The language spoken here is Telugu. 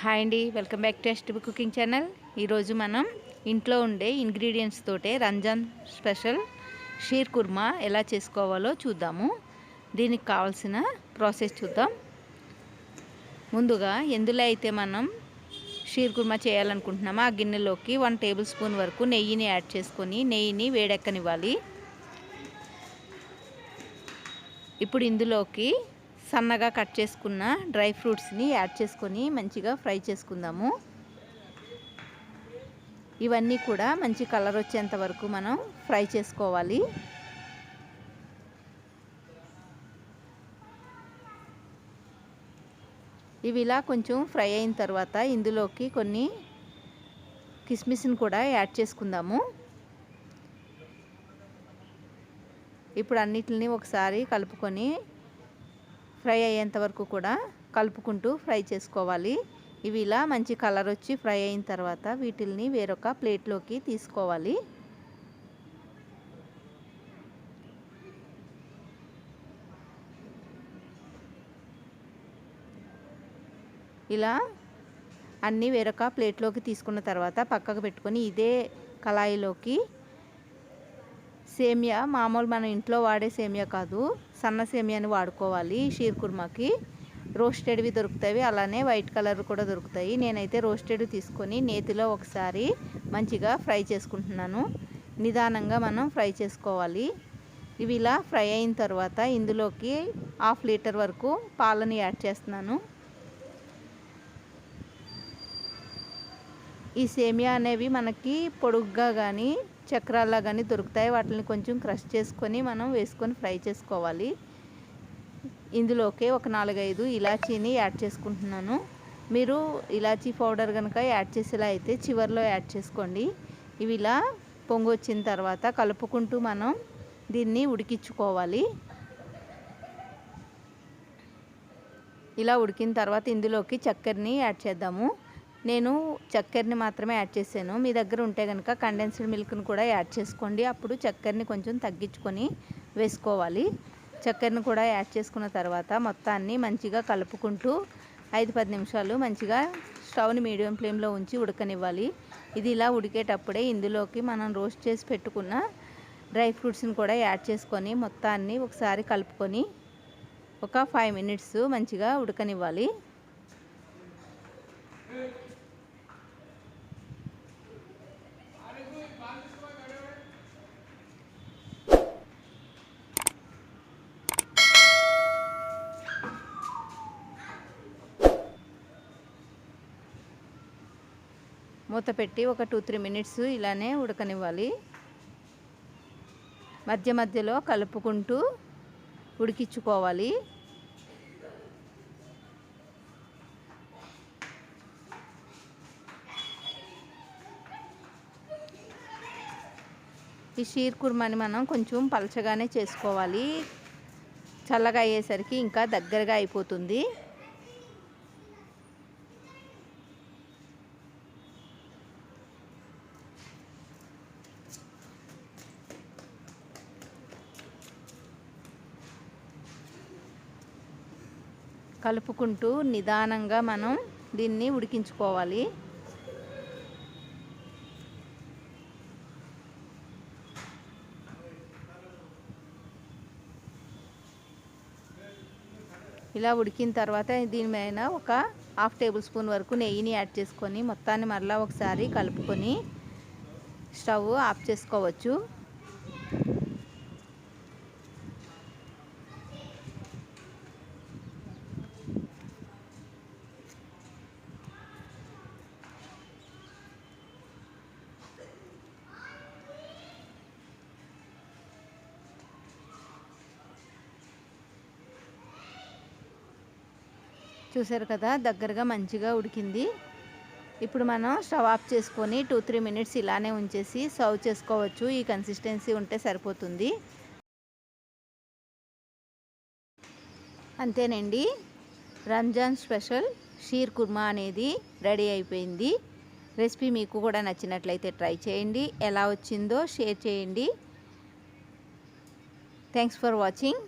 హాయ్ అండి, welcome back to STB cooking channel. ఈరోజు మనం ఇంట్లో ఉండే ఇంగ్రీడియంట్స్ తోటే రంజాన్ స్పెషల్ షీర్ కుర్మా ఎలా చేసుకోవాలో చూద్దాము. దీనికి కావాల్సిన ప్రాసెస్ చూద్దాం. ముందుగా ఎందులో అయితే మనం షీర్ కుర్మా చేయాలనుకుంటున్నామో ఆ గిన్నెలోకి 1 టేబుల్ స్పూన్ వరకు నెయ్యిని యాడ్ చేసుకొని నెయ్యిని వేడెక్కనివ్వాలి. ఇప్పుడు ఇందులోకి సన్నగా కట్ చేసుకున్న డ్రై ఫ్రూట్స్ని యాడ్ చేసుకొని మంచిగా ఫ్రై చేసుకుందాము. ఇవన్నీ కూడా మంచి కలర్ వచ్చేంత వరకు మనం ఫ్రై చేసుకోవాలి. ఇవి ఇలా కొంచెం ఫ్రై అయిన తర్వాత ఇందులోకి కొన్ని కిస్మిస్ని కూడా యాడ్ చేసుకుందాము. ఇప్పుడు అన్నిటిని ఒకసారి కలుపుకొని ఫ్రై అయ్యేంత వరకు కూడా కలుపుకుంటూ ఫ్రై చేసుకోవాలి. ఇవి ఇలా మంచి కలర్ వచ్చి ఫ్రై అయిన తర్వాత వీటిల్ని వేరొక ప్లేట్లోకి తీసుకోవాలి. ఇలా అన్నీ వేరొక ప్లేట్లోకి తీసుకున్న తర్వాత పక్కకు పెట్టుకొని ఇదే కళాయిలోకి సేమియా, మామూలు మనం ఇంట్లో వాడే సేమియా కాదు, సన్న సేమియాని వాడుకోవాలి. షీర్ కుర్మాకి రోస్టెడ్వి దొరుకుతాయి, అలానే వైట్ కలర్ కూడా దొరుకుతాయి. నేనైతే రోస్టెడ్ తీసుకొని నేతిలో ఒకసారి మంచిగా ఫ్రై చేసుకుంటున్నాను. నిదానంగా మనం ఫ్రై చేసుకోవాలి. ఇవి ఇలా ఫ్రై అయిన తర్వాత ఇందులోకి 1/2 లీటర్ వరకు పాలని యాడ్ చేస్తున్నాను. ఈ సేమియా అనేవి మనకి పొడుగ్గా కానీ చక్రాల్లా కానీ దొరుకుతాయి. వాటిని కొంచెం క్రష్ చేసుకొని మనం వేసుకొని ఫ్రై చేసుకోవాలి. ఇందులోకి ఒక 4-5 ఇలాచీని యాడ్ చేసుకుంటున్నాను. మీరు ఇలాచీ పౌడర్ కనుక యాడ్ చేసేలా అయితే చివరిలో యాడ్ చేసుకోండి. ఇవి ఇలా పొంగు వచ్చిన తర్వాత కలుపుకుంటూ మనం దీన్ని ఉడికించుకోవాలి. ఇలా ఉడికిన తర్వాత ఇందులోకి చక్కెరని యాడ్ చేద్దాము. నేను చక్కెరని మాత్రమే యాడ్ చేశాను. మీ దగ్గర ఉంటే కనుక కండెన్స్డ్ మిల్క్ని కూడా యాడ్ చేసుకోండి. అప్పుడు చక్కెరని కొంచెం తగ్గించుకొని వేసుకోవాలి. చక్కెరని కూడా యాడ్ చేసుకున్న తర్వాత మొత్తాన్ని మంచిగా కలుపుకుంటూ 5-10 నిమిషాలు మంచిగా స్టవ్ని మీడియం ఫ్లేమ్లో ఉంచి ఉడకనివ్వాలి. ఇది ఇలా ఉడికేటప్పుడే ఇందులోకి మనం రోస్ట్ చేసి పెట్టుకున్న డ్రై ఫ్రూట్స్ని కూడా యాడ్ చేసుకొని మొత్తాన్ని ఒకసారి కలుపుకొని ఒక 5 మినిట్స్ మంచిగా ఉడకనివ్వాలి. మూత పెట్టి ఒక 2-3 మినిట్స్ ఇలానే ఉడకనివ్వాలి. మధ్య మధ్యలో కలుపుకుంటూ ఉడికించుకోవాలి. ఈ షీర్ కుర్మాని మనం కొంచెం పలచగానే చేసుకోవాలి. చల్లగా అయ్యేసరికి ఇంకా దగ్గరగా అయిపోతుంది. కలుపుకుంటూ నిదానంగా మనం దీన్ని ఉడికించుకోవాలి. ఇలా ఉడికిన తర్వాత దీని మీద ఒక 1/2 టేబుల్ స్పూన్ వరకు నెయ్యిని యాడ్ చేసుకొని మొత్తాన్ని మరలా ఒకసారి కలుపుకొని స్టవ్ ఆఫ్ చేసుకోవచ్చు. చూసారు కదా, దగ్గరగా మంచిగా ఉడికింది. ఇప్పుడు మనం స్టవ్ ఆఫ్ చేసుకొని 2-3 మినిట్స్ ఇలానే ఉంచేసి సర్వ్ చేసుకోవచ్చు. ఈ కన్సిస్టెన్సీ ఉంటే సరిపోతుంది. అంతేనండి, రంజాన్ స్పెషల్ షీర్ కుర్మా అనేది రెడీ అయిపోయింది. రెసిపీ మీకు కూడా నచ్చినట్లయితే ట్రై చేయండి. ఎలా వచ్చిందో షేర్ చేయండి. Thanks for watching.